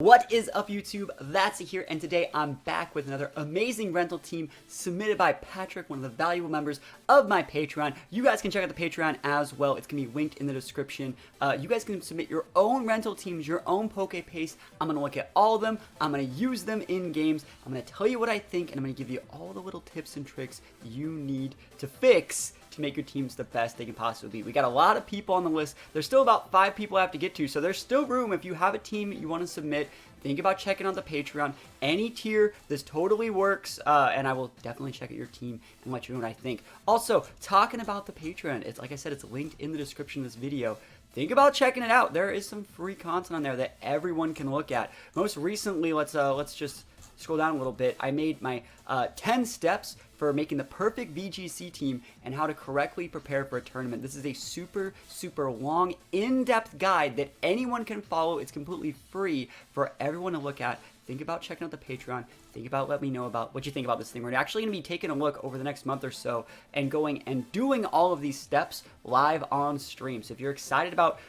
What is up, YouTube? That's here, and today I'm back with another amazing rental team submitted by Patrick, one of the valuable members of my Patreon. You guys can check out the Patreon as well. It's going to be linked in the description. You guys can submit your own rental teams, your own poke paste. I'm going to look at all of them. I'm going to use them in games. I'm going to tell you what I think, and I'm going to give you all the little tips and tricks you need to fix to make your teams the best they can possibly be. We got a lot of people on the list. There's still about 5 people I have to get to, so there's still room. If you have a team you want to submit, think about checking out the Patreon. Any tier, this totally works, and I will definitely check out your team and let you know what I think. Also, talking about the Patreon, it's like I said, it's linked in the description of this video. Think about checking it out. There is some free content on there that everyone can look at. Most recently, let's just scroll down a little bit. I made my 10 steps for making the perfect VGC team and how to correctly prepare for a tournament. This is a super long, in-depth guide that anyone can follow. It's completely free for everyone to look at. Think about checking out the Patreon. Think about letting me know about what you think about this thing. We're actually going to be taking a look over the next month or so and going and doing all of these steps live on stream. So if you're excited about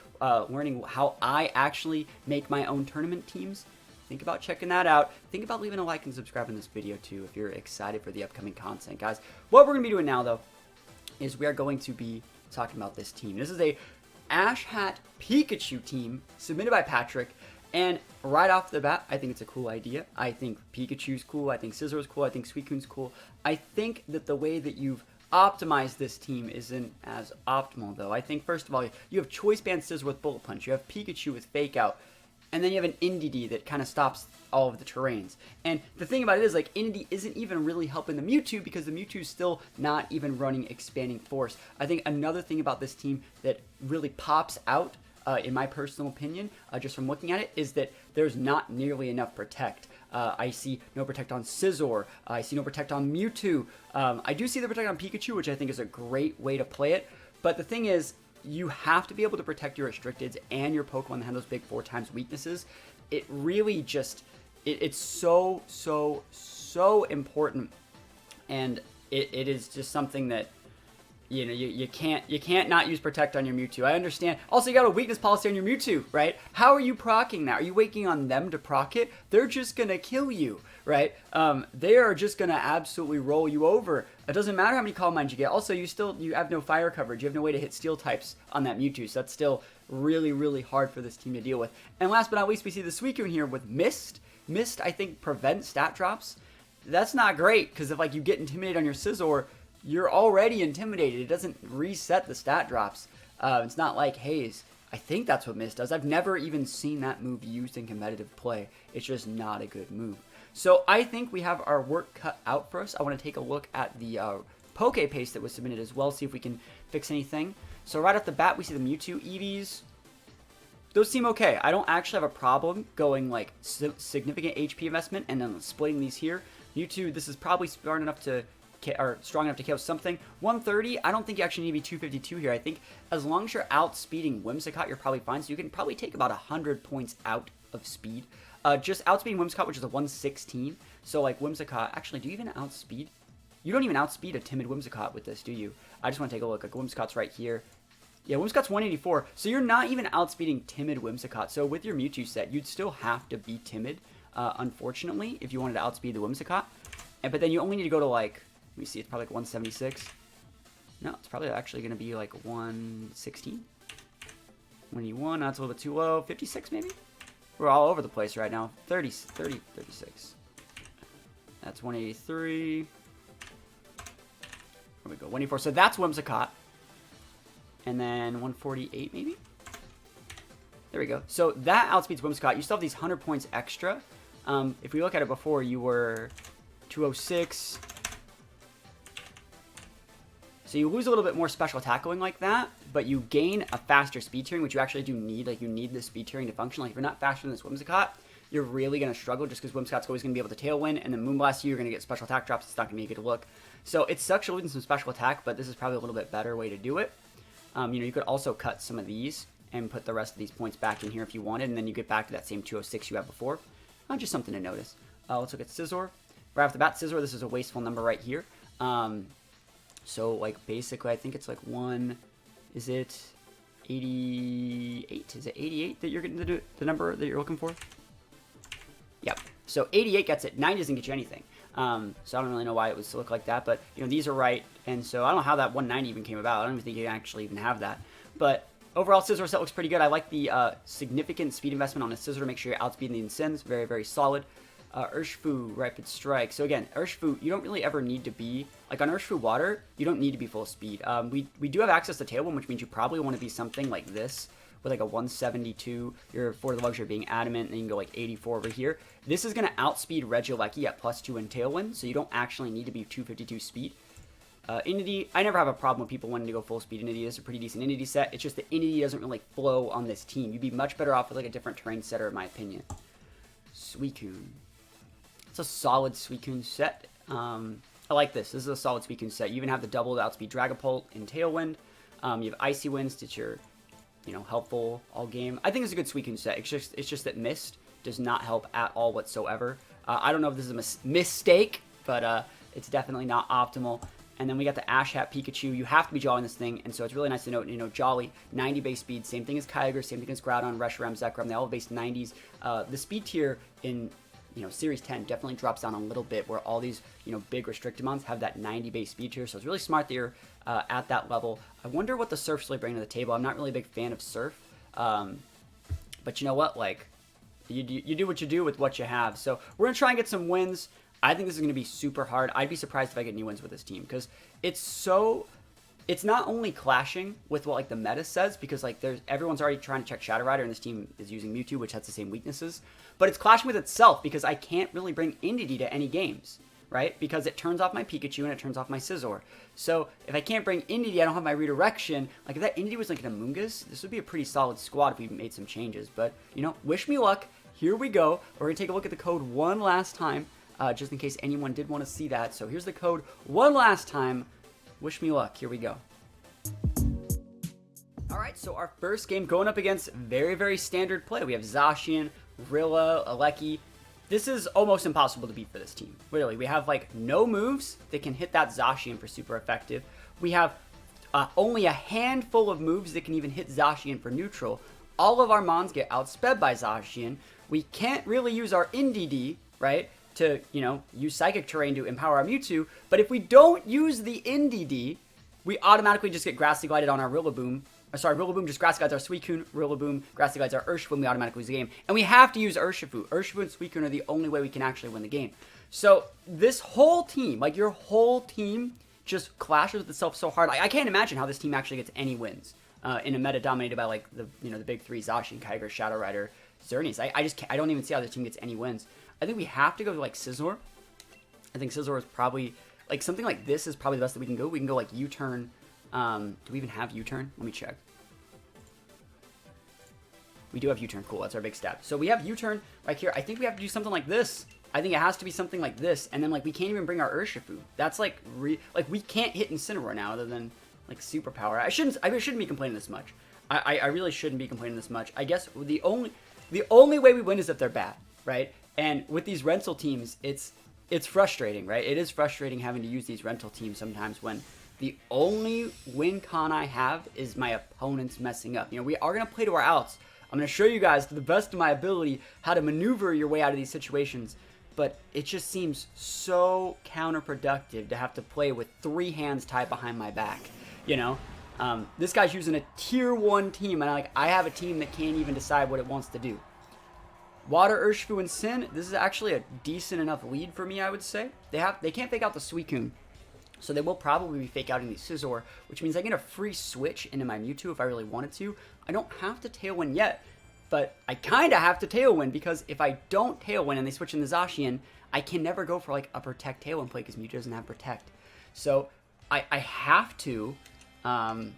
learning how I actually make my own tournament teams, think about checking that out. Think about leaving a like and subscribing this video too if you're excited for the upcoming content, guys. What we're going to be doing now, though, is we are going to be talking about this team. This is a Ash Hat Pikachu team submitted by Patrick. And right off the bat, I think it's a cool idea. I think Pikachu's cool. I think Scissor's cool. I think Suicune's cool. I think that the way that you've optimized this team isn't as optimal, though. I think, first of all, you have Choice Band Scissor with Bullet Punch. You have Pikachu with Fake Out. And then you have an Indeedee that kind of stops all of the terrains. And the thing about it is, like, Indeedee isn't even really helping the Mewtwo because the Mewtwo's still not even running Expanding Force. I think another thing about this team that really pops out, in my personal opinion, just from looking at it, is that there's not nearly enough Protect. I see no Protect on Scizor. I see no Protect on Mewtwo. I do see the Protect on Pikachu, which I think is a great way to play it. But the thing is, you have to be able to protect your restricteds and your Pokemon that have those big 4x weaknesses. It really just, it's so important, and it is just something that, you know, you can't not use Protect on your Mewtwo. I understand. Also, you got a weakness policy on your Mewtwo, right? How are you procking that? Are you waiting on them to proc it? They're just gonna kill you, right? They are just gonna absolutely roll you over. It doesn't matter how many Calm Minds you get. Also, you have no fire coverage. You have no way to hit Steel types on that Mewtwo, so that's still really hard for this team to deal with. And last but not least, we see the Suicune here with Mist. Mist, I think, prevents stat drops. That's not great, because if, like, you get intimidated on your Scizor, you're already intimidated. It doesn't reset the stat drops. It's not like Haze. I think that's what Mist does. I've never even seen that move used in competitive play. It's just not a good move. So I think we have our work cut out for us. I want to take a look at the poke paste that was submitted as well, see if we can fix anything. So right off the bat, we see the Mewtwo EVs. Those seem okay. I don't actually have a problem going like significant HP investment and then splitting these here. Mewtwo, this is probably strong enough to KO something. 130, I don't think you actually need to be 252 here. I think as long as you're outspeeding Whimsicott, you're probably fine. So you can probably take about 100 points out of speed. Just outspeeding Whimsicott, which is a 116. So like Whimsicott, actually, do you even outspeed? You don't even outspeed a timid Whimsicott with this, do you? I just want to take a look. Like Whimsicott's right here. Yeah, Whimsicott's 184. So you're not even outspeeding timid Whimsicott. So with your Mewtwo set, you'd still have to be timid, unfortunately, if you wanted to outspeed the Whimsicott. But then you only need to go to like, let me see, it's probably like 176. No, it's probably actually going to be like 116. 181, that's a little bit too low. 56 maybe? We're all over the place right now. 36. That's 183. There we go, 184. So that's Whimsicott. And then 148 maybe? There we go. So that outspeeds Whimsicott. You still have these 100 points extra. If we look at it before, you were 206. So you lose a little bit more special tackling like that, but you gain a faster speed tiering, which you actually do need. Like, you need the speed tiering to function. Like, if you're not faster than this Whimsicott, you're really going to struggle just because Whimsicott's always going to be able to Tailwind, and then Moonblast you, you're going to get special attack drops. It's not going to be a good look. So it sucks you're losing some special attack, but this is probably a little bit better way to do it. You know, you could also cut some of these and put the rest of these points back in here if you wanted, and then you get back to that same 206 you had before. Just something to notice. Let's look at Scizor. Right off the bat, Scizor, this is a wasteful number right here. So, like, basically, I think it's like is it 88? Is it 88 that you're getting the number that you're looking for? Yep. So 88 gets it. 90 doesn't get you anything. So I don't really know why it was to look like that, but you know, these are right. And so I don't know how that 190 even came about. I don't even think you can actually even have that. But overall, Scizor set looks pretty good. I like the significant speed investment on a Scizor to make sure you're outspeeding the Insins. Very, very solid. Urshifu, Rapid Strike. So again, Urshifu, you don't really ever need to be, like on Urshifu Water, you don't need to be full speed. We do have access to Tailwind, which means you probably want to be something like this, with like a 172, you're for the luxury of being adamant, and you can go like 84 over here. This is going to outspeed Regieleki at +2 in Tailwind, so you don't actually need to be 252 speed. Inity, I never have a problem with people wanting to go full speed Inity. This is a pretty decent Inity set. It's just that Inity doesn't really flow on this team. You'd be much better off with like a different terrain setter, in my opinion. Suicune. It's a solid Suicune set. I like this. This is a solid Suicune set. You even have the double outspeed Dragapult in Tailwind. You have Icy Winds that you're, you know, helpful all game. I think it's a good Suicune set. It's just that Mist does not help at all whatsoever. I don't know if this is a mistake, but it's definitely not optimal. And then we got the Ash Hat Pikachu. You have to be Jolly in this thing, and so it's really nice to note, you know, Jolly, 90 base speed, same thing as Kyogre, same thing as Groudon, Reshiram, Zekrom, they all have base 90s. The speed tier in, you know, Series 10 definitely drops down a little bit, where all these, you know, big restricted mons have that 90 base speed tier, so it's really smart that you're at that level. I wonder what the Surf's really bringing to the table. I'm not really a big fan of Surf, but you know what, like, you do what you do with what you have. So we're going to try and get some wins. I think this is going to be super hard. I'd be surprised if I get any wins with this team, because it's not only clashing with what like the meta says, because like everyone's already trying to check Shadow Rider, and this team is using Mewtwo, which has the same weaknesses, but it's clashing with itself, because I can't really bring Indeedee to any games, right? Because it turns off my Pikachu and it turns off my Scizor. So if I can't bring Indeedee, I don't have my redirection. Like if that Indeedee was like an Amoonguss, this would be a pretty solid squad if we made some changes. But you know, wish me luck. Here we go. We're gonna take a look at the code one last time. Just in case anyone did want to see that. So here's the code one last time. Wish me luck. Here we go. Alright, so our first game going up against very, very standard play. We have Zacian, Rilla, Aleki. This is almost impossible to beat for this team. Really, we have like no moves that can hit that Zacian for super effective. We have only a handful of moves that can even hit Zacian for neutral. All of our mons get outsped by Zacian. We can't really use our Indeedee, right, to, you know, use Psychic Terrain to empower our Mewtwo, but if we don't use the Indeedee, we automatically just get Grassy Glided on our Rillaboom. Sorry, Rillaboom just Grassy Glides our Suicune, Rillaboom Grassy Glides our Urshifu, and we automatically lose the game. And we have to use Urshifu. Urshifu and Suicune are the only way we can actually win the game. So this whole team, like your whole team, just clashes with itself so hard. I can't imagine how this team actually gets any wins in a meta dominated by like the, you know, the big three: Zacian, Kyogre, Shadow Rider, Xerneas. I don't even see how this team gets any wins. I think we have to go to like Scizor. I think Scizor is probably, like something like this is probably the best that we can go. We can go like U-turn. Do we even have U-turn? Let me check. We do have U-turn. Cool, that's our big step. So we have U-turn right here. I think we have to do something like this. I think it has to be something like this. And then like we can't even bring our Urshifu. That's like, we can't hit Incineroar now other than like superpower. I shouldn't be complaining this much. I really shouldn't be complaining this much. I guess the only way we win is if they're bad, right? And with these rental teams, it's frustrating, right? It is frustrating having to use these rental teams sometimes when the only win con I have is my opponents messing up. You know, we are going to play to our outs. I'm going to show you guys to the best of my ability how to maneuver your way out of these situations. But it just seems so counterproductive to have to play with 3 hands tied behind my back, you know? This guy's using a tier 1 team, and I have a team that can't even decide what it wants to do. Water, Urshifu, and Sin, this is actually a decent enough lead for me, I would say. They can't fake out the Suicune, so they will probably be fake outing the Scizor, which means I get a free switch into my Mewtwo if I really wanted to. I don't have to Tailwind yet, but I kind of have to Tailwind, because if I don't Tailwind and they switch in the Zacian, I can never go for like a Protect Tailwind play, because Mewtwo doesn't have Protect. So I have to, oh my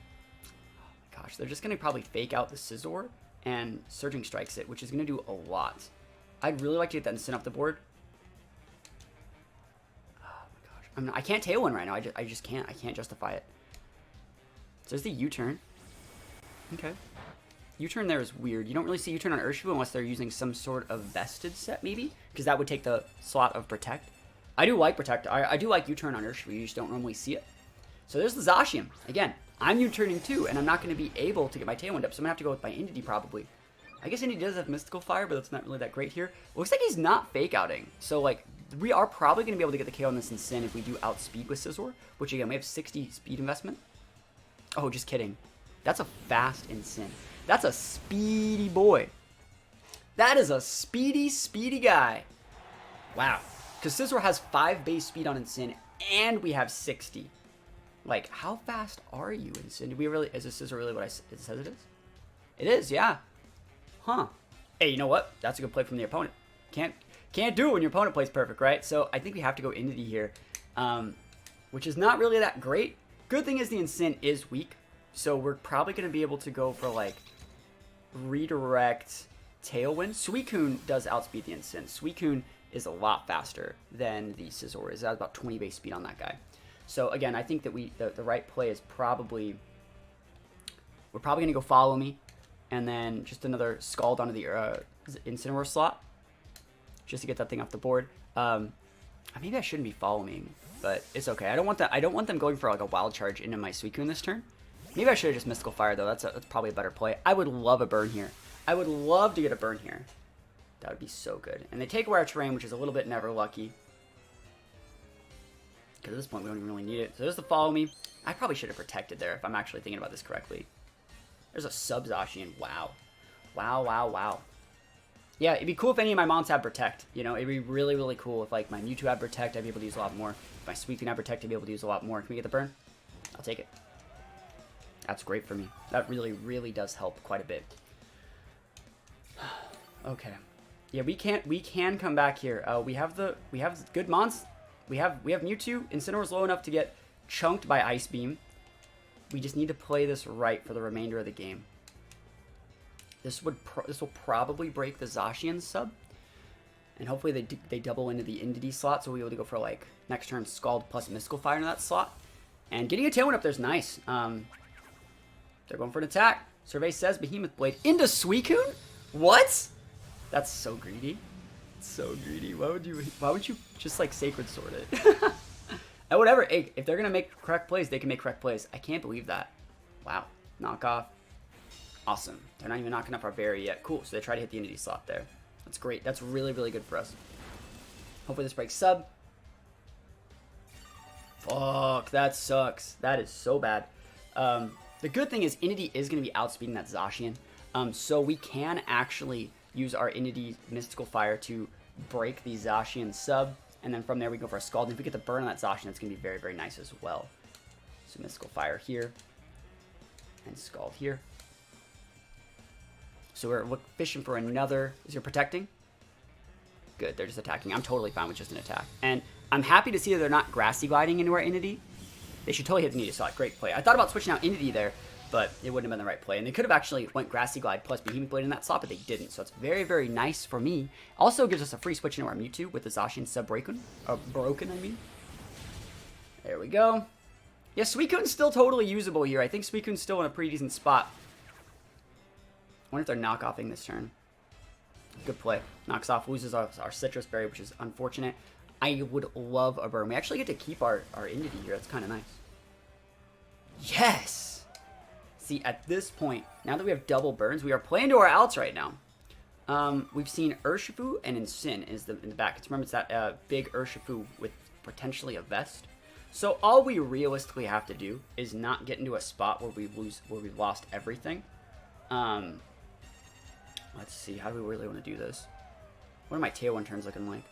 gosh, they're just going to probably fake out the Scizor and Surging Strikes it, which is going to do a lot. I'd really like to get that Sin off the board. Oh my gosh. I can't Tailwind right now. I just can't. I can't justify it. So there's the U-turn. Okay. U-turn there is weird. You don't really see U-turn on Urshifu unless they're using some sort of vested set, maybe? Because that would take the slot of Protect. I do like Protect. I do like U-turn on Urshifu. You just don't normally see it. So there's the Zacian. Again, I'm U-turning too, and I'm not going to be able to get my Tailwind up, so I'm going to have to go with my Indeedee probably. I guess Indy does have Mystical Fire, but that's not really that great here. Looks like he's not fake outing. So, like, we are probably going to be able to get the KO on this Incin if we do outspeed with Scizor, which, again, we have 60 speed investment. Oh, just kidding. That's a fast Incin. That's a speedy boy. That is a speedy, speedy guy. Wow. Because Scizor has 5 base speed on Incin, and we have 60. Like, how fast are you, Incin? Do we really, is this Scizor really what it says it is? It is, yeah. Huh. Hey, you know what? That's a good play from the opponent. Can't do it when your opponent plays perfect, right? So I think we have to go into the here, which is not really that great. Good thing is the Incin is weak, so we're probably going to be able to go for, like, redirect Tailwind. Suicune does outspeed the Incin. Suicune is a lot faster than the Scizor is. That's about 20 base speed on that guy. So again, I think that the right play is probably, we're probably going to go Follow Me, and then just another Scald onto the Incineroar slot, just to get that thing off the board. Maybe I shouldn't be Follow Me, but it's okay. I don't want them going for like a Wild Charge into my Suicune this turn. Maybe I should have just Mystical Fire though. That's probably a better play. I would love a burn here. I would love to get a burn here. That would be so good. And they take away our terrain, which is a little bit never lucky. Because at this point, we don't even really need it. So there's the Follow Me. I probably should have protected there if I'm actually thinking about this correctly. There's a sub-Zacian. Wow. Wow, wow, wow. Yeah, it'd be cool if any of my mons had Protect. You know, it'd be really, really cool if, like, my Mewtwo had Protect, I'd be able to use a lot more. If my Suicune had Protect, I'd be able to use a lot more. Can we get the burn? I'll take it. That's great for me. That really, really does help quite a bit. Okay. Yeah, we can come back here. We have good mons. We have Mewtwo. Incineroar's low enough to get chunked by Ice Beam. We just need to play this right for the remainder of the game. This will probably break the Zacian sub, and hopefully they double into the Indeedee slot, so we'll be able to go for like next turn Scald plus Mystical Fire into that slot. And getting a Tailwind up there is nice. They're going for an attack. Survey says Behemoth Blade into Suicune. What? That's so greedy. So greedy. Why would you just like Sacred Sword it? And whatever. Hey, if they're gonna make correct plays, they can make correct plays. I can't believe that. Wow. Knock off. Awesome. They're not even knocking up our berry yet. Cool. So they try to hit the Indeedee slot there. That's great. That's really, really good for us. Hopefully this breaks sub. Fuck. That sucks. That is so bad. The good thing is Indeedee is going to be outspeeding that Zacian. So we can actually use our Indeedee Mystical Fire to break the Zacian sub. And then from there we go for a Scald. And if we get the burn on that Zacian, it's going to be very, very nice as well. So Mystical Fire here. And Scald here. So we're fishing for another. Is it protecting? Good, they're just attacking. I'm totally fine with just an attack. And I'm happy to see that they're not Grassy Gliding into our Indeedee. They should totally hit the Indeedee slot. Great play. I thought about switching out Indeedee there, but it wouldn't have been the right play. And they could have actually went Grassy Glide plus Behemoth Blade in that slot, but they didn't. So it's very, very nice for me. Also gives us a free switch into our Mewtwo with the Zacian sub broken. I mean. There we go. Yeah, Suicune's still totally usable here. I think Suicune's still in a pretty decent spot. I wonder if they're knock-offing this turn. Good play. Knocks off, loses our Citrus Berry, which is unfortunate. I would love a burn. We actually get to keep our Indeedee here. That's kind of nice. Yes! See, at this point, now that we have double burns, we are playing to our outs right now. We've seen Urshifu and Incin in the back. Remember, it's that big Urshifu with potentially a vest. So all we realistically have to do is not get into a spot where we've lost everything. Let's see, how do we really want to do this? What are my Tailwind turns looking like?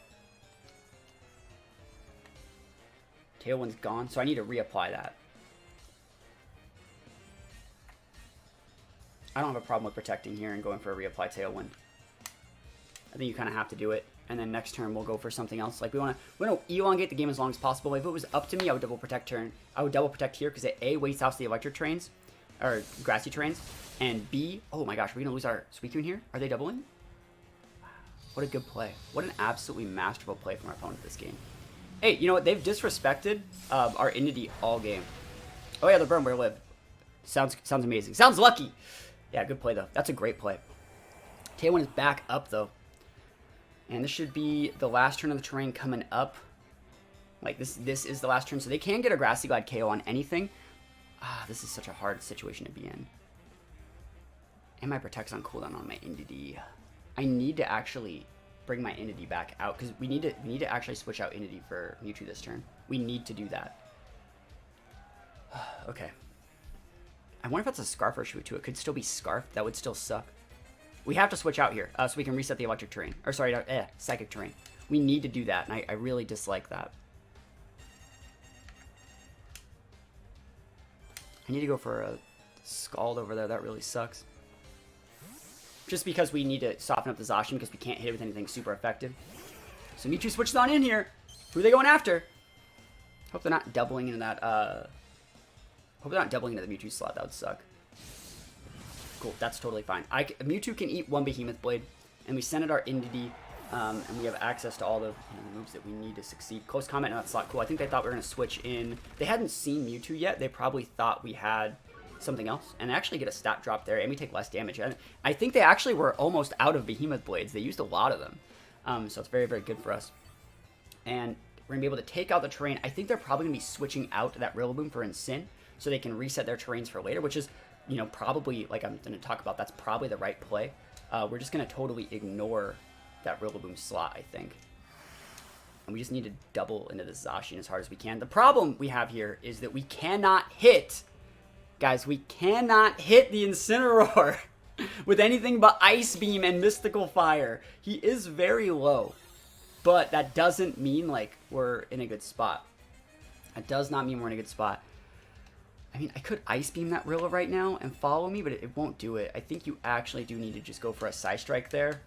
Tailwind's gone, so I need to reapply that. I don't have a problem with protecting here and going for a reapply Tailwind. I think you kind of have to do it, and then next turn we'll go for something else. Like we want to elongate the game as long as possible. If it was up to me, I would double protect turn. I would double protect here because it A, waits out the electric trains, or grassy trains, and B, oh my gosh, are we gonna lose our Suicune here? Are they doubling? What a good play. What an absolutely masterful play from our opponent this game. Hey, you know what? They've disrespected our Indeedee all game. Oh yeah, the burn where live. Sounds amazing. Sounds lucky. Yeah, good play though. That's a great play. Tailwind is back up though. And this should be the last turn of the terrain coming up. Like this is the last turn, so they can get a Grassy Glide KO on anything. Ah, this is such a hard situation to be in. And my Protect's on cooldown on my Entity. I need to actually bring my Entity back out because we need to actually switch out Entity for Mewtwo this turn. We need to do that. Okay. I wonder if that's a Scarf or Mewtwo. It could still be Scarf. That would still suck. We have to switch out here so we can reset the electric terrain. Or sorry, psychic terrain. We need to do that, and I really dislike that. I need to go for a Scald over there. That really sucks. Just because we need to soften up the Zacian because we can't hit it with anything super effective. So Mewtwo switches on in here. Who are they going after? Hope they're not doubling into that, hope they're not doubling into the Mewtwo slot. That would suck. Cool, that's totally fine. Mewtwo can eat one Behemoth Blade, and we send it our Entity, and we have access to all the moves that we need to succeed. Close Combat in that slot, cool. I think they thought we were going to switch in. They hadn't seen Mewtwo yet. They probably thought we had something else, and actually get a stat drop there, and we take less damage. I think they actually were almost out of Behemoth Blades. They used a lot of them, so it's very, very good for us. And we're going to be able to take out the terrain. I think they're probably going to be switching out that Rillaboom for Incin, so they can reset their terrains for later, which is, you know, probably, like I'm going to talk about, that's probably the right play. We're just going to totally ignore that Rillaboom slot, I think. And we just need to double into the Zacian as hard as we can. The problem we have here is that we cannot hit, guys, we cannot hit the Incineroar with anything but Ice Beam and Mystical Fire. He is very low, but that doesn't mean, like, we're in a good spot. That does not mean we're in a good spot. I mean, I could Ice Beam that Rilla right now and follow me, but it won't do it. I think you actually do need to just go for a Psy Strike there.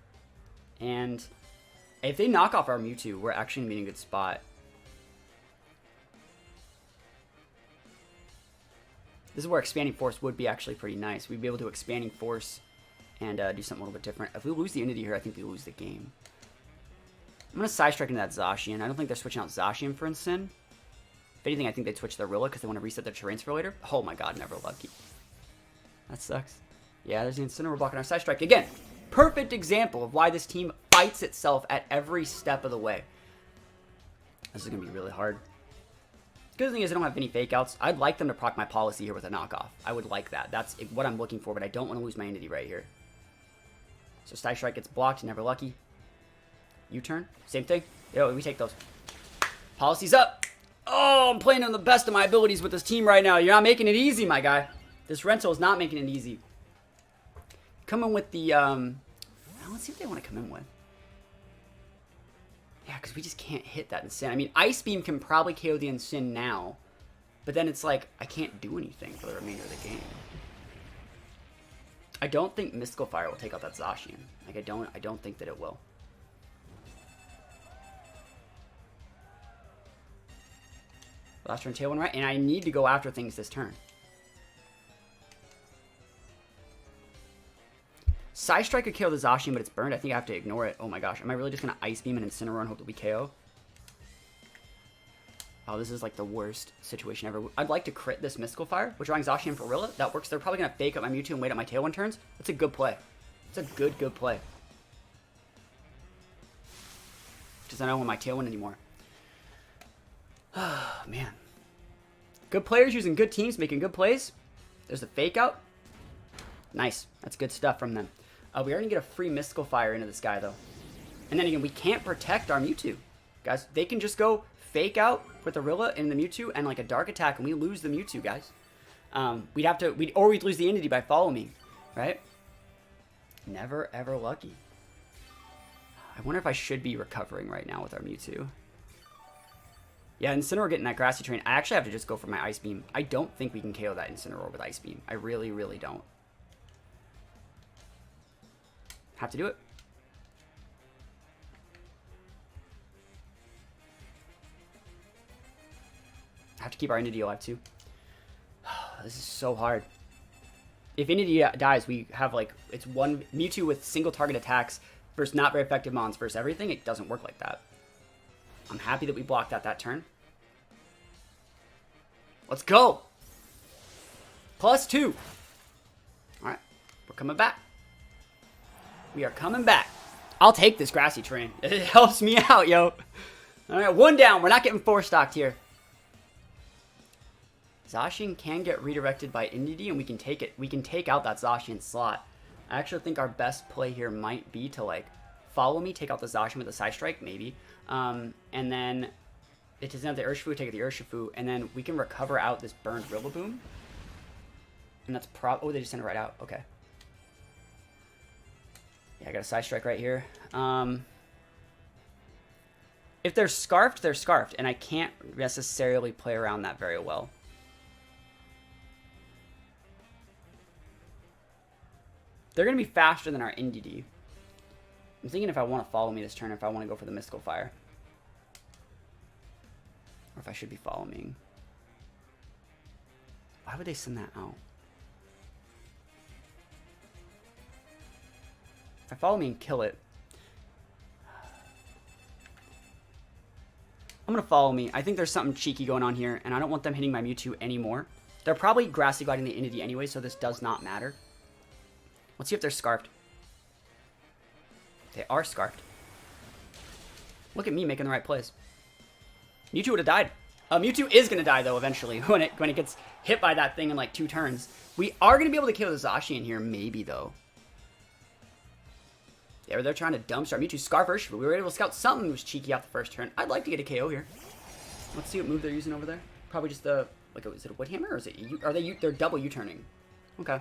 And if they knock off our Mewtwo, we're actually going to be in a good spot. This is where Expanding Force would be actually pretty nice. We'd be able to Expanding Force and do something a little bit different. If we lose the Entity here, I think we lose the game. I'm going to Psy Strike into that Zacian. I don't think they're switching out Zacian for Incin. If anything, I think they'd switch their Rilla because they want to reset their terrains for later. Oh my god, never lucky. That sucks. Yeah, there's the Incineroar blocking our Psy Strike. Again, perfect example of why this team fights itself at every step of the way. This is going to be really hard. Good thing is I don't have any fake outs. I'd like them to proc my policy here with a knockoff. I would like that. That's what I'm looking for, but I don't want to lose my Entity right here. So Psy Strike gets blocked, never lucky. U-turn, same thing. Yo, we take those. Policy's up. Oh, I'm playing on the best of my abilities with this team right now. You're not making it easy, my guy. This rental is not making it easy. Come in with the, let's see what they want to come in with. Yeah, because we just can't hit that Incin. I mean, Ice Beam can probably KO the Incin now, but then it's like, I can't do anything for the remainder of the game. I don't think Mystical Fire will take out that Zacian. Like, I don't think that it will. Last turn, Tailwind right, and I need to go after things this turn. Psy Strike could kill the Zacian, but it's burned. I think I have to ignore it. Oh my gosh, am I really just going to Ice Beam and Incineroar and hope that we KO? Oh, this is like the worst situation ever. I'd like to crit this Mystical Fire, withdrawing Zacian for Rilla. That works. They're probably going to fake up my Mewtwo and wait at my Tailwind turns. That's a good play. It's a good play. Because I don't want my Tailwind anymore. Oh, man. Good players using good teams, making good plays. There's a fake out. Nice. That's good stuff from them. We are going to get a free Mystical Fire into this guy, though. And then again, we can't protect our Mewtwo. Guys, they can just go fake out with the Rilla and the Mewtwo and like a Dark Attack, and we lose the Mewtwo, guys. We'd lose the Entity by Follow Me, right? Never, ever lucky. I wonder if I should be recovering right now with our Mewtwo. Yeah, Incineroar getting that Grassy Terrain. I actually have to just go for my Ice Beam. I don't think we can KO that Incineroar with Ice Beam. I really, really don't. Have to do it. I have to keep our Entity alive too. This is so hard. If Entity dies, we have like, it's one Mewtwo with single target attacks versus not very effective mons versus everything. It doesn't work like that. I'm happy that we blocked that turn. Let's go. +2. All right, we're coming back. We are coming back. I'll take this Grassy Terrain. It helps me out, yo. All right, 1 down. We're not getting 4-stocked here. Zacian can get redirected by Entity, and we can take it. We can take out that Zacian slot. I actually think our best play here might be to, like, follow me, take out the Zacian with a Side Strike, maybe. And then it doesn't have the Urshifu, take out the Urshifu, and then we can recover out this burned Rillaboom. And that's oh, they just sent it right out. Okay. Yeah, I got a Side Strike right here. If they're Scarfed, they're Scarfed, and I can't necessarily play around that very well. They're going to be faster than our NDD. I'm thinking if I want to follow me this turn, if I want to go for the Mystical Fire. Or if I should be following. Why would they send that out? If I follow me and kill it. I'm going to follow me. I think there's something cheeky going on here, and I don't want them hitting my Mewtwo anymore. They're probably Grassy Gliding the Entity anyway, so this does not matter. Let's see if they're Scarfed. They are Scarfed. Look at me making the right plays. Mewtwo would have died. Mewtwo is going to die, though, eventually, when it gets hit by that thing in, like, 2 turns. We are going to be able to kill the Zacian here, maybe, though. Yeah, they're trying to dumpster Mewtwo. Scarf Urshifu. We were able to scout something that was cheeky off the first turn. I'd like to get a KO here. Let's see what move they're using over there. Probably just the, like, is it a Wood Hammer, or is it, they're double U-turning. Okay.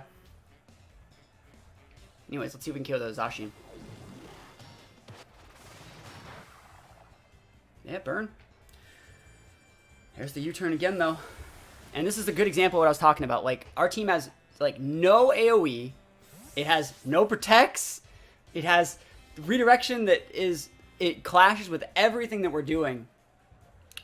Anyways, let's see if we can kill the Zacian. Yeah, burn. There's the U-turn again, though. And this is a good example of what I was talking about. Like, our team has, like, no AoE. It has no protects. It has redirection that is... It clashes with everything that we're doing.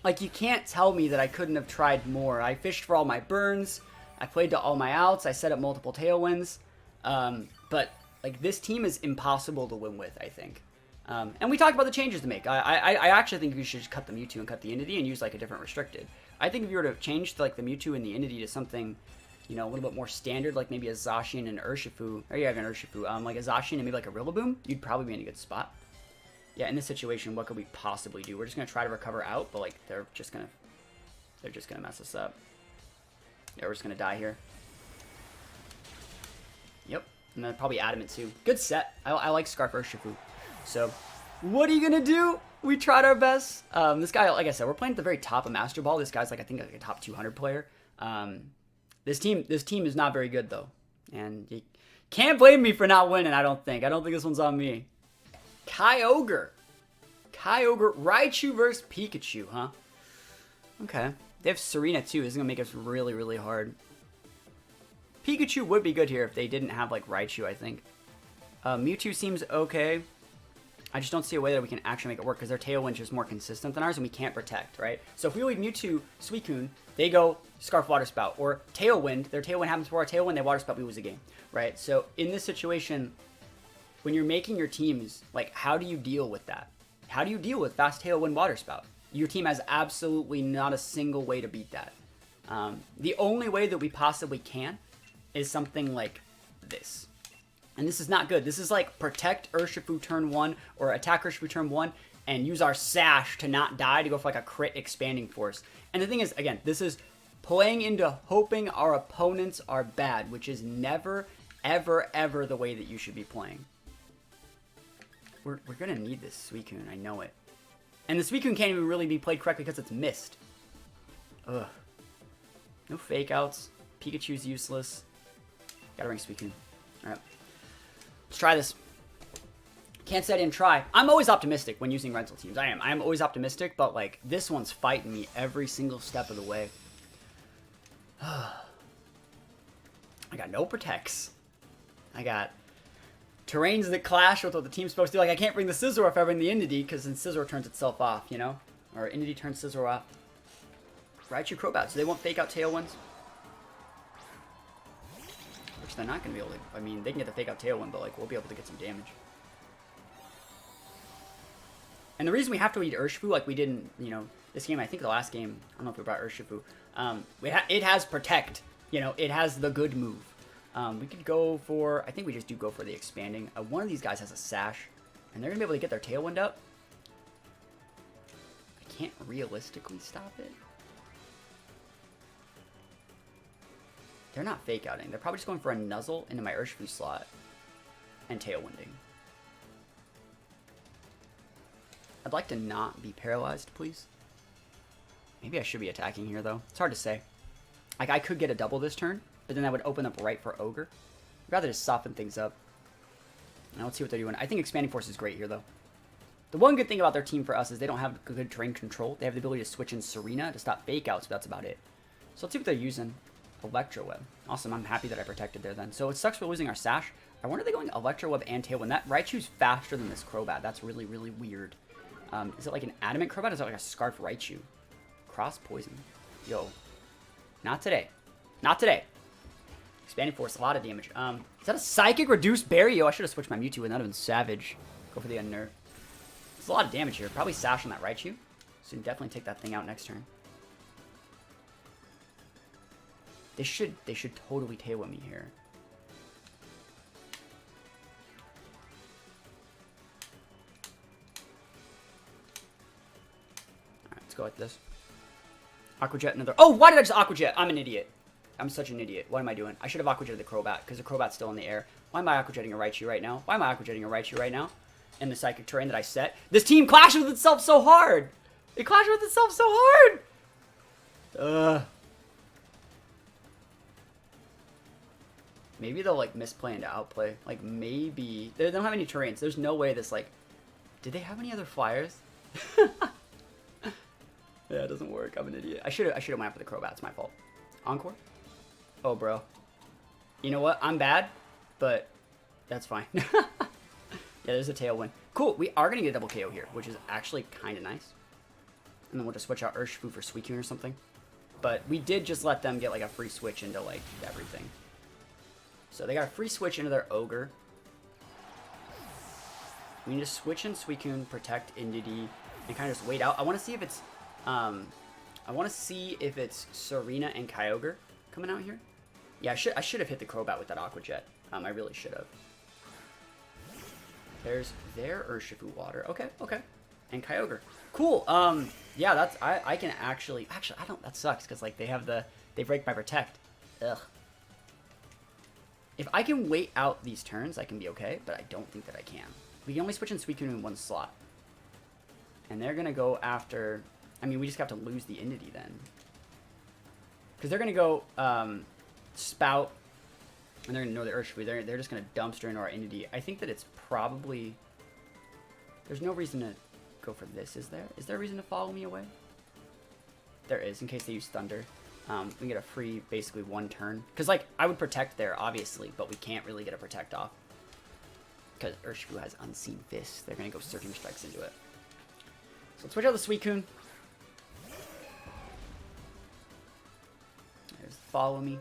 Like, you can't tell me that I couldn't have tried more. I fished for all my burns. I played to all my outs. I set up multiple tailwinds. But, like, this team is impossible to win with, I think. And we talked about the changes to make. I actually think you should cut the Mewtwo and cut the Entity and use, like, a different restricted. I think if you were to change, like, the Mewtwo and the Entity to something, you know, a little bit more standard, like maybe a Zacian and Urshifu, or you have an Urshifu, like a Zacian and maybe like a Rillaboom, you'd probably be in a good spot. Yeah, in this situation, what could we possibly do? We're just going to try to recover out, but, like, they're just going to mess us up. Yeah, we're just going to die here. Yep, and then probably Adamant, too. Good set. I like Scarf Urshifu. So, what are you gonna do? We tried our best. This guy, like I said, we're playing at the very top of Master Ball. This guy's, like, I think, like a top 200 player. This team is not very good, though. And you can't blame me for not winning, I don't think. I don't think this one's on me. Kyogre. Raichu versus Pikachu, huh? Okay. They have Serena, too. This is gonna make us really, really hard. Pikachu would be good here if they didn't have, like, Raichu, I think. Mewtwo seems okay. I just don't see a way that we can actually make it work because their Tailwind is more consistent than ours and we can't protect, right? So if we leave Mewtwo, Suicune, they go Scarf Water Spout. Or Tailwind, their Tailwind happens before our Tailwind, they Water Spout, we lose the game, right? So in this situation, when you're making your teams, like, how do you deal with that? How do you deal with fast Tailwind Water Spout? Your team has absolutely not a single way to beat that. The only way that we possibly can is something like this. And this is not good. This is like protect Urshifu turn 1 or attack Urshifu turn 1 and use our Sash to not die to go for like a crit expanding force. And the thing is, again, this is playing into hoping our opponents are bad, which is never, ever, ever the way that you should be playing. We're going to need this Suicune. I know it. And the Suicune can't even really be played correctly because it's missed. Ugh. No fake outs. Pikachu's useless. Gotta ring Suicune. Alright. Let's try this. Can't say I didn't try. I'm always optimistic when using rental teams. I am always optimistic, but, like, this one's fighting me every single step of the way. I got no protects. I got terrains that clash with what the team's supposed to do. Like, I can't bring the Scizor if I bring the Entity, because then Scizor turns itself off, you know? Or Entity turns Scizor off. Raichu Crobat, so they won't fake out Tailwinds. Which they're not going to be able to... I mean, they can get the fake out Tailwind, but, like, we'll be able to get some damage. And the reason we have to eat Urshifu, like we didn't, you know, this game, I think the last game, I don't know if we brought Urshifu, it has Protect. You know, it has the good move. We could go for... I think we just do go for the expanding. One of these guys has a Sash, and they're going to be able to get their Tailwind up. I can't realistically stop it. They're not fake outing. They're probably just going for a Nuzzle into my Urshifu slot. and tailwinding. I'd like to not be paralyzed, please. Maybe I should be attacking here, though. It's hard to say. Like, I could get a double this turn, but then that would open up right for Ogre. I'd rather just soften things up. Now, let's see what they're doing. I think Expanding Force is great here, though. The one good thing about their team for us is they don't have good terrain control. They have the ability to switch in Serena to stop fake outs, but that's about it. So let's see what they're using. Electro Web. Awesome. I'm happy that I protected there then. So it sucks for losing our Sash. I wonder if they're going Electro Web and Tailwind. That Raichu's faster than this Crobat. That's really, really weird. Is it like an Adamant Crobat? Is it like a Scarf Raichu? Cross Poison. Yo. Not today. Not today. Expanding Force, a lot of damage. Is that a Psychic Reduced Berry? Yo, I should have switched my Mewtwo. That would have been savage. Go for the Unnerve. It's a lot of damage here. Probably Sash on that Raichu. So you can definitely take that thing out next turn. They should totally Tailwind me here. Alright, let's go like this. Aqua Jet another. Oh, why did I just Aqua Jet? I'm an idiot. I'm such an idiot. What am I doing? I should have Aqua Jetted the Crobat, because the Crobat's still in the air. Why am I Aqua Jetting a Raichu right now? Why am I Aqua Jetting a Raichu right now? In the Psychic terrain that I set. This team clashes with itself so hard! It clashes with itself so hard! Maybe they'll, like, misplay into outplay. Like, maybe... They don't have any terrains. There's no way this, like... Did they have any other flyers? Yeah, it doesn't work. I'm an idiot. I should have went after the Crobat. It's my fault. Encore? Oh, bro. You know what? I'm bad, but that's fine. Yeah, there's a Tailwind. Cool. We are going to get a double KO here, which is actually kind of nice. And then we'll just switch out Urshifu for Suicune or something. But we did just let them get, like, a free switch into, like, everything. So they got a free switch into their Ogre. We need to switch in Suicune, protect Indidi, and kind of just wait out. I want to see if it's... I want to see if it's Serena and Kyogre coming out here. Yeah, I should have hit the Crobat with that Aqua Jet. I really should have. There's their Urshifu Water. Okay, okay. And Kyogre. Cool. Yeah, that's I can actually I don't, that sucks because like they break my Protect. Ugh. If I can wait out these turns, I can be okay, but I don't think that I can. We can only switch in Suicune in one slot. And they're gonna go after, I mean, we just have to lose the Indidi then. Because they're going to go Spout, and they're going to know the Urshifu. They're just going to dumpster into our Indidi. I think that it's probably... There's no reason to go for this, is there? Is there a reason to follow me away? There is, in case they use Thunder. We can get a free, basically, one turn. Because, like, I would Protect there, obviously, but we can't really get a Protect off. Because Urshifu has Unseen Fist. They're going to go Surging Strikes into it. So let's switch out the Suicune. Follow me.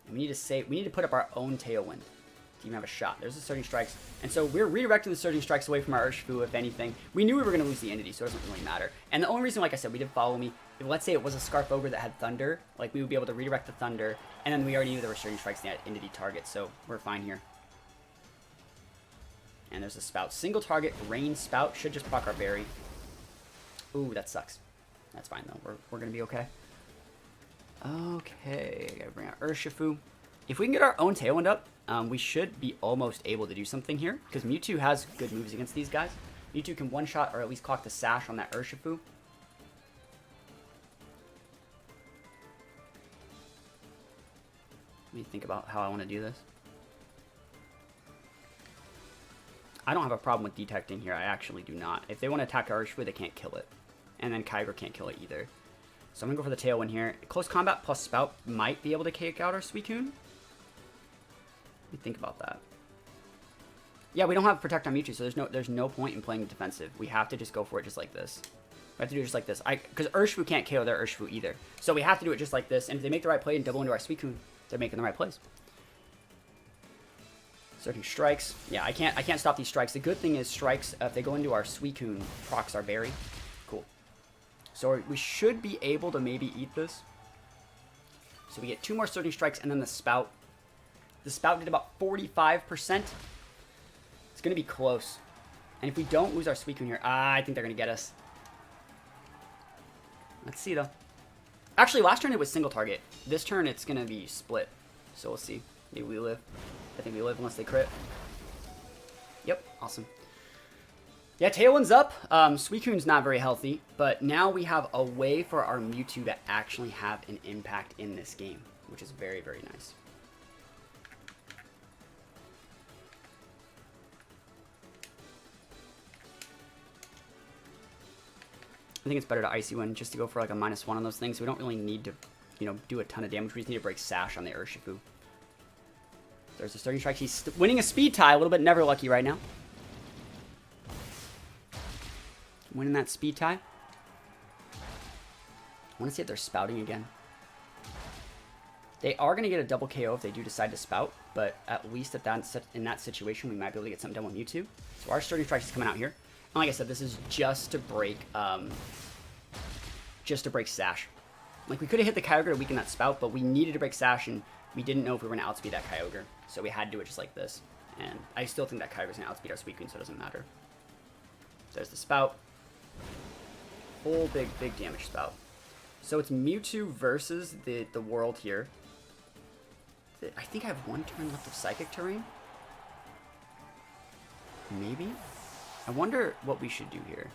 And we need to save. We need to put up our own Tailwind to even have a shot. There's the Surging Strikes, and so we're redirecting the Surging Strikes away from our Urshifu. If anything, we knew we were going to lose the Indidi, so it doesn't really matter. And the only reason, like I said, we did Follow Me. If, let's say it was a Scarf Ogre that had Thunder, like we would be able to redirect the Thunder, and then we already knew there were Surging Strikes in that Indidi target, so we're fine here. And there's a Spout. Single target Rain Spout should just proc our Berry. Ooh, that sucks. That's fine though. We're going to be okay. Okay, gotta bring out Urshifu. If we can get our own Tailwind up, we should be almost able to do something here, because Mewtwo has good moves against these guys. Mewtwo can one-shot or at least clock the Sash on that Urshifu. Let me think about how I want to do this. I don't have a problem with detecting here. I actually do not. If they want to attack our Urshifu, they can't kill it. And then Kyogre can't kill it either. So I'm going to go for the Tailwind here. Close Combat plus Spout might be able to kick out our Suicune. Let me think about that. Yeah, we don't have Protect on Mewtwo, so there's no point in playing defensive. We have to just go for it just like this. We have to do it just like this. Because Urshifu can't KO their Urshifu either. So we have to do it just like this. And if they make the right play and double into our Suicune, they're making the right plays. Surging Strikes. Yeah, I can't stop these strikes. The good thing is strikes, if they go into our Suicune, procs our Berry. Cool. So we should be able to maybe eat this. So we get 2 more Surging Strikes and then the Spout. The Spout did about 45%. It's going to be close. And if we don't lose our Suicune here, I think they're going to get us. Let's see, though. Actually, last turn it was single target. This turn it's going to be split. So we'll see. Maybe we live. I think we live unless they crit. Yep, awesome. Yeah, Tailwind's up. Suicune's not very healthy, but now we have a way for our Mewtwo to actually have an impact in this game, which is very, very nice. I think it's better to Icy Wind just to go for like a -1 on those things. We don't really need to, you know, do a ton of damage. We just need to break Sash on the Urshifu. There's the Starting Strike. He's winning a speed tie, a little bit never lucky right now. Winning that speed tie. I want to see if they're spouting again. They are going to get a double KO if they do decide to spout, but at least in that situation, we might be able to get something done with Mewtwo. So our Starting Strike is coming out here. And like I said, this is just to break Sash. Like, we could have hit the Kyogre to weaken that spout, but we needed to break Sash, and we didn't know if we were going to outspeed that Kyogre. So we had to do it just like this. And I still think that Kyogre's going to outspeed our Suicune, so it doesn't matter. There's the spout. Full big damage spout. So it's Mewtwo versus the world here. I think I have one turn left of Psychic Terrain. Maybe? I wonder what we should do here.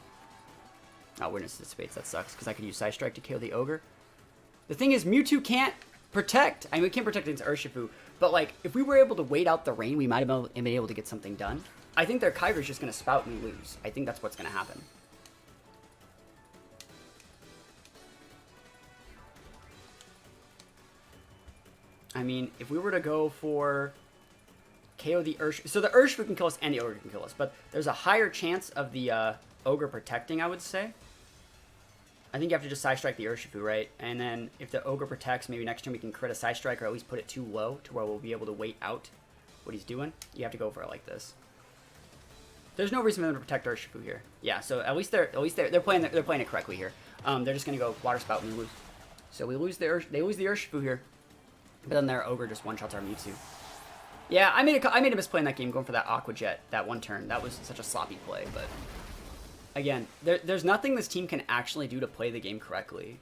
Oh, Witness Dissipates. That sucks, because I could use Side Strike to KO the Ogre. The thing is, Mewtwo can't protect. I mean, we can't protect against Urshifu, but like, if we were able to wait out the rain, we might have been able to get something done. I think their Kyogre's just going to spout and we lose. I think that's what's going to happen. I mean, if we were to go for KO the Urshifu, so the Urshifu can kill us and the Ogre can kill us, but there's a higher chance of the Ogre protecting, I would say. I think you have to just Side Strike the Urshifu, right? And then if the Ogre protects, maybe next turn we can crit a Side Strike or at least put it too low to where we'll be able to wait out what he's doing. You have to go for it like this. There's no reason for them to protect Urshifu here. Yeah, so at least they're playing it correctly here. They're just gonna go Water Spout and we lose. So they lose the Urshifu here. But then their Ogre just one-shots our Mewtwo. Yeah, I made a misplay in that game going for that Aqua Jet that one turn. That was such a sloppy play, but again, there's nothing this team can actually do to play the game correctly.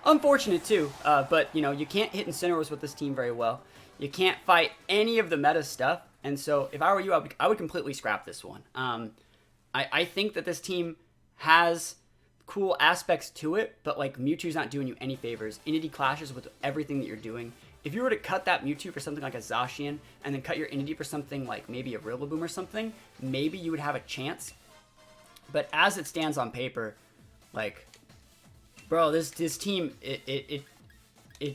Unfortunate too, but you know, you can't hit Incineroars with this team very well. You can't fight any of the meta stuff, and so if I were you, I would completely scrap this one. I think that this team has cool aspects to it, but like Mewtwo's not doing you any favors. Entity clashes with everything that you're doing. If you were to cut that Mewtwo for something like a Zacian, and then cut your Entity for something like maybe a Rillaboom or something, maybe you would have a chance. But as it stands on paper, like, bro, this team, it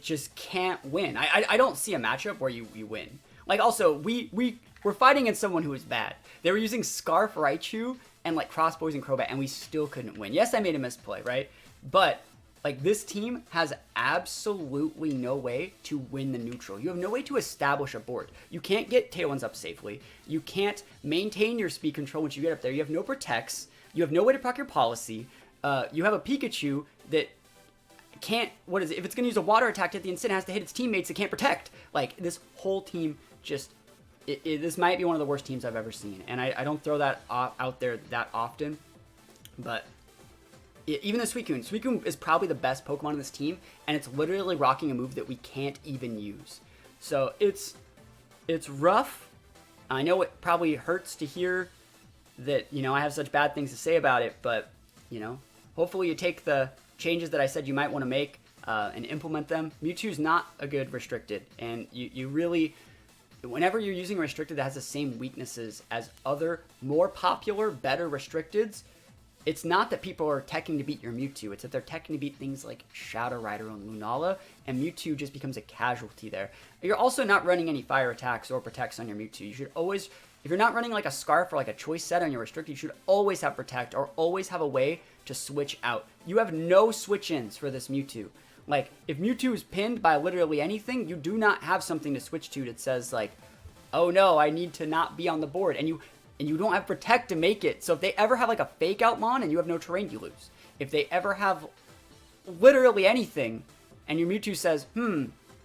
just can't win. I don't see a matchup where you win. Like, also, we're fighting against someone who is bad. They were using Scarf Raichu and like Crossboys and Crobat, and we still couldn't win. Yes, I made a misplay, right? But like, this team has absolutely no way to win the neutral. You have no way to establish a board. You can't get Tailwinds up safely. You can't maintain your speed control once you get up there. You have no protects. You have no way to proc your policy. You have a Pikachu that can't, what is it? If it's going to use a water attack to hit the Incin, it has to hit its teammates that can't protect. Like, this whole team just, this might be one of the worst teams I've ever seen. And I don't throw that out there that often, but even the Suicune is probably the best Pokemon in this team, and it's literally rocking a move that we can't even use. So it's rough. I know it probably hurts to hear that, you know, I have such bad things to say about it, but, you know, hopefully you take the changes that I said you might want to make and implement them. Mewtwo's not a good restricted, and you really, whenever you're using a restricted that has the same weaknesses as other more popular, better restricteds, it's not that people are teching to beat your Mewtwo, it's that they're teching to beat things like Shadow Rider and Lunala, and Mewtwo just becomes a casualty there. You're also not running any fire attacks or protects on your Mewtwo. You should always, if you're not running like a Scarf or like a choice set on your restricted, you should always have protect or always have a way to switch out. You have no switch-ins for this Mewtwo. Like, if Mewtwo is pinned by literally anything, you do not have something to switch to that says like, oh no, I need to not be on the board, and you don't have protect to make it. So if they ever have like a fake out mon and you have no terrain, you lose. If they ever have literally anything and your Mewtwo says,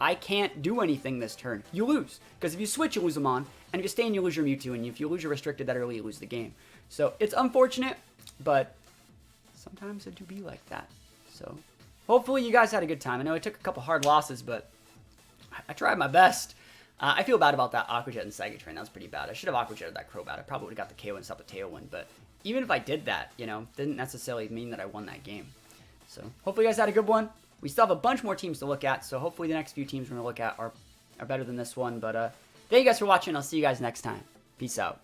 I can't do anything this turn, you lose. Because if you switch, you lose a mon, and if you stay in, you lose your Mewtwo, and if you lose your restricted that early, you lose the game. So it's unfortunate, but sometimes it do be like that. So hopefully you guys had a good time. I know I took a couple hard losses, but I tried my best. I feel bad about that Aqua Jet and Psychic Train. That was pretty bad. I should have Aqua Jetted that Crobat. I probably would have got the KO and stopped the Tailwind. But even if I did that, you know, didn't necessarily mean that I won that game. So hopefully you guys had a good one. We still have a bunch more teams to look at. So hopefully the next few teams we're going to look at are better than this one. But thank you guys for watching. I'll see you guys next time. Peace out.